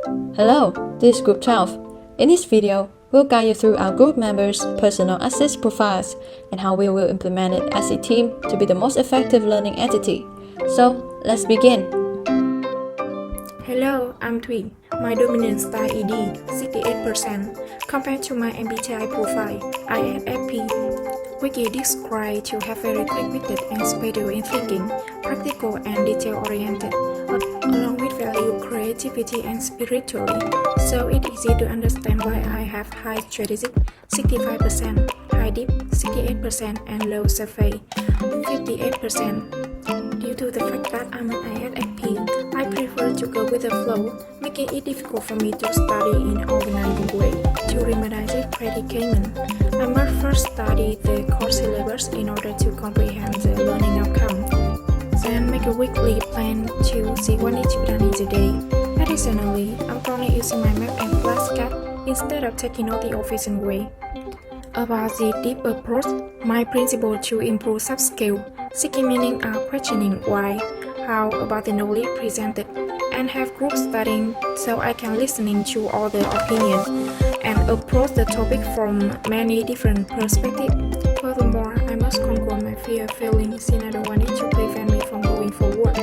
Hello, this is Group 12. In this video, we'll guide you through our group members' personal assets profiles and how we will implement it as a team to be the most effective learning entity. So, let's begin. Hello, I'm Thủy. My dominant style ED, 68%. Compared to my MBTI profile, INFP. Wiki described to have very quick-witted and spatial in thinking, practical and detail-oriented, along with value creativity and spirituality. So it's easy to understand why I have high strategic, 65%, high deep, 68%, and low survey, 58%. Due to the fact that I'm an INFP, I prefer to go with the flow, making it difficult for me to study in an organized way. To remediate the predicament, I must first study the course syllabus in order to comprehend the learning outcome. Then make a weekly plan to see what needs to be done each day. Additionally, I'm currently using my map and flashcard instead of taking note the old-fashioned way. About the deep approach, my principle to improve soft skill, seeking meaning are questioning why, how about the knowledge presented, and have group studying so I can listen to all the opinions and approach the topic from many different perspectives. Furthermore, I must conquer my fear of failing since I don't want it to prevent me from going forward.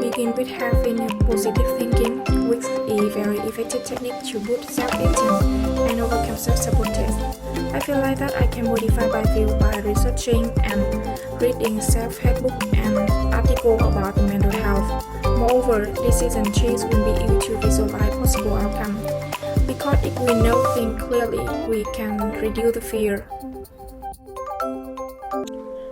Begin with having a positive thinking, which is a very effective technique to boost self-esteem and overcome self-sabotage. I feel like that I can modify my view by researching and reading self-help book and articles about mental health. Moreover, decision trees will be able to visualize possible outcome. Because if we know things clearly, we can reduce the fear.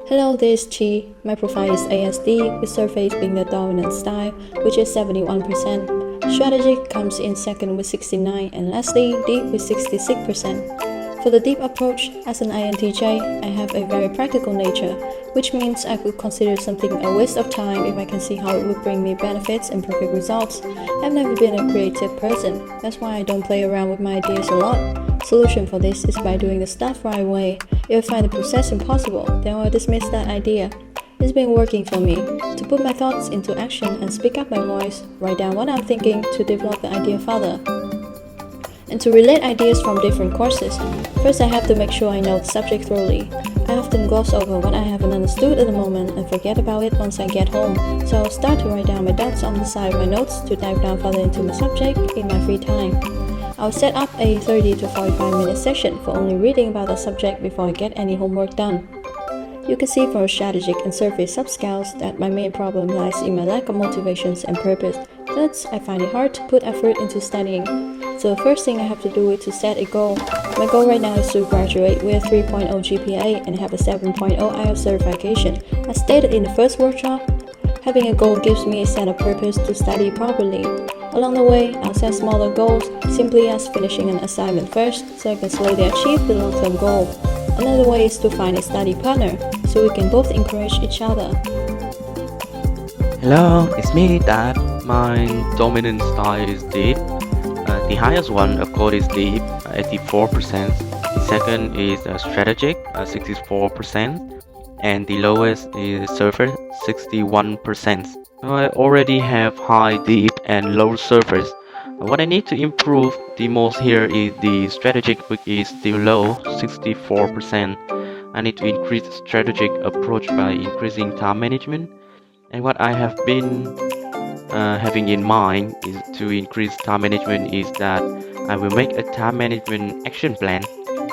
Hello, this is Chi. My profile is ASD, with surface being the dominant style, which is 71%. Strategic comes in second with 69%, and lastly, deep with 66%. For the deep approach, as an INTJ, I have a very practical nature, which means I could consider something a waste of time if I can see how it would bring me benefits and perfect results. I've never been a creative person, that's why I don't play around with my ideas a lot. Solution for this is by doing the stuff right away. If I find the process impossible, then I'll dismiss that idea. It's been working for me to put my thoughts into action and speak up my voice, write down what I'm thinking to develop the idea further. And to relate ideas from different courses, first I have to make sure I know the subject thoroughly. I often gloss over what I haven't understood at the moment and forget about it once I get home, so I'll start to write down my dots on the side of my notes to dive down further into my subject in my free time. I'll set up a 30 to 45 minute session for only reading about the subject before I get any homework done. You can see from strategic and surface subscales that my main problem lies in my lack of motivations and purpose. Thus, I find it hard to put effort into studying. So the first thing I have to do is to set a goal. My goal right now is to graduate with a 3.0 GPA and have a 7.0 IELTS certification. As stated in the first workshop, having a goal gives me a set of purpose to study properly. Along the way, I'll set smaller goals, simply as finishing an assignment first, so I can slowly achieve the long-term goal. Another way is to find a study partner, so we can both encourage each other. Hello, it's me, Dad. My dominant style is deep. The highest one, of course, is deep, 84%. The second is strategic, 64%. And the lowest is surface, 61%. So I already have high, deep, and low surface. What I need to improve the most here is the strategic, which is still low, 64%. I need to increase strategic approach by increasing time management. And what I have been having in mind is to increase time management is that I will make a time management action plan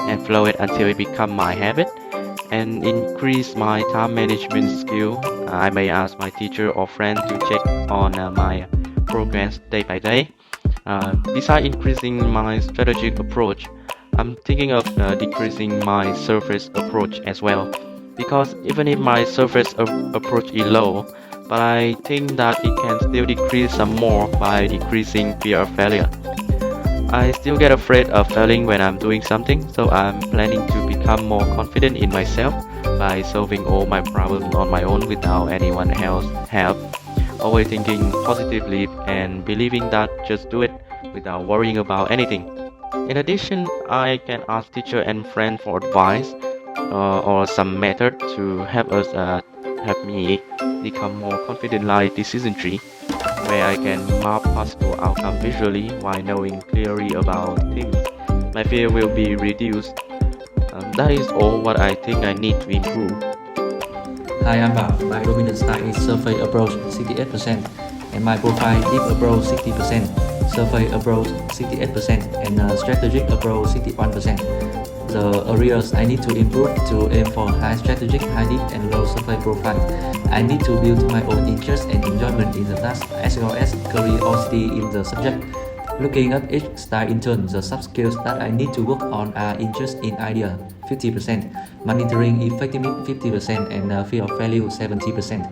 and follow it until it becomes my habit and increase my time management skill. I may ask my teacher or friend to check on my progress day by day. Besides increasing my strategic approach, I'm thinking of decreasing my surface approach as well, because even if my surface approach is low, but I think that it can still decrease some more by decreasing fear of failure. I still get afraid of failing when I'm doing something, so I'm planning to become more confident in myself by solving all my problems on my own without anyone else's help. Always thinking positively and believing that just do it without worrying about anything. In addition, I can ask teacher and friend for advice or some method to help me become more confident like decision tree, where I can map possible outcome visually while knowing clearly about things. My fear will be reduced. That is all what I think I need to improve. Hi, I'm Bảo. My dominant style is surface approach 68% and my profile deep approach 60%, surface approach 68% and strategic approach 61%. The areas I need to improve to aim for high strategic, high deep and low surface profile. I need to build my own interest and enjoyment in the task as well as curiosity in the subject. Looking at each style in turn, the soft skills that I need to work on are interest in idea 50%, monitoring effectiveness 50% and fear of failure 70%.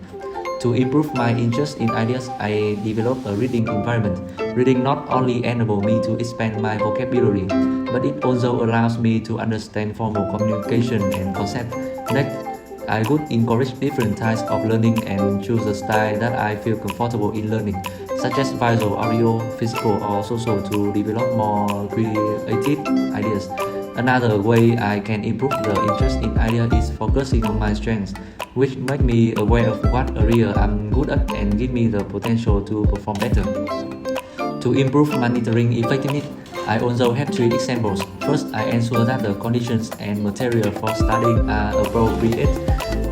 To improve my interest in ideas, I develop a reading environment. Reading not only enables me to expand my vocabulary, but it also allows me to understand formal communication and concepts. Next, I would encourage different types of learning and choose a style that I feel comfortable in learning, such as visual, audio, physical, or social to develop more creative ideas. Another way I can improve the interest in idea is focusing on my strengths, which make me aware of what area I'm good at and give me the potential to perform better. To improve monitoring effectiveness, I also have 3 examples. First, I ensure that the conditions and material for studying are appropriate,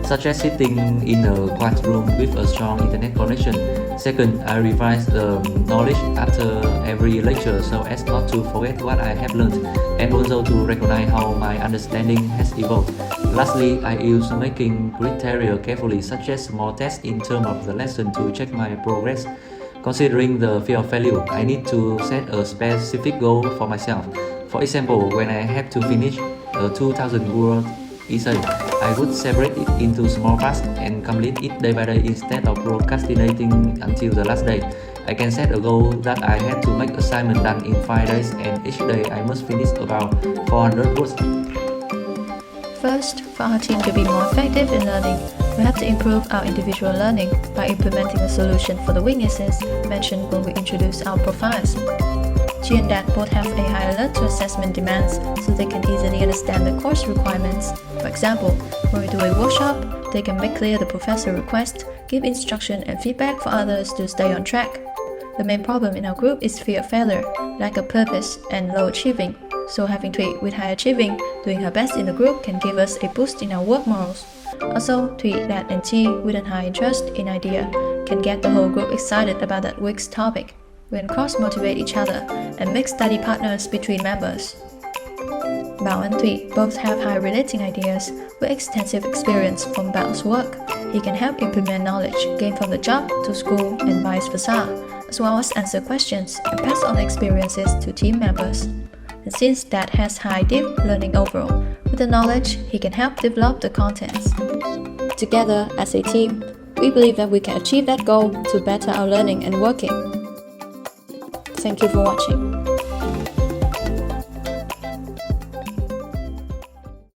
such as sitting in a quiet room with a strong internet connection. Second, I revise the knowledge after every lecture so as not to forget what I have learned and also to recognize how my understanding has evolved. Lastly, I use making criteria carefully, such as small tests in terms of the lesson to check my progress. Considering the fear of failure, I need to set a specific goal for myself. For example, when I have to finish a 2,000-word essay, I would separate it into small parts and complete it day by day instead of procrastinating until the last day. I can set a goal that I have to make assignment done in 5 days and each day I must finish about 400 words. First, for our team to be more effective in learning, we have to improve our individual learning by implementing a solution for the weaknesses mentioned when we introduce our profiles. G and DAT both have a high alert to assessment demands, so they can easily understand the course requirements. For example, when we do a workshop, they can make clear the professor request, give instruction and feedback for others to stay on track. The main problem in our group is fear of failure, lack of purpose, and low achieving. So having Thủy with high achieving, doing her best in the group can give us a boost in our work morals. Also, Thủy, Dat, and Chi with a high interest in idea can get the whole group excited about that week's topic. We can cross-motivate each other and make study partners between members. Bảo and Thủy both have high relating ideas with extensive experience from Bao's work. He can help implement knowledge gained from the job to school and vice versa, as well as answer questions and pass on experiences to team members. And since Dat has high deep learning overall, with the knowledge, he can help develop the contents. Together, as a team, we believe that we can achieve that goal to better our learning and working. Thank you for watching.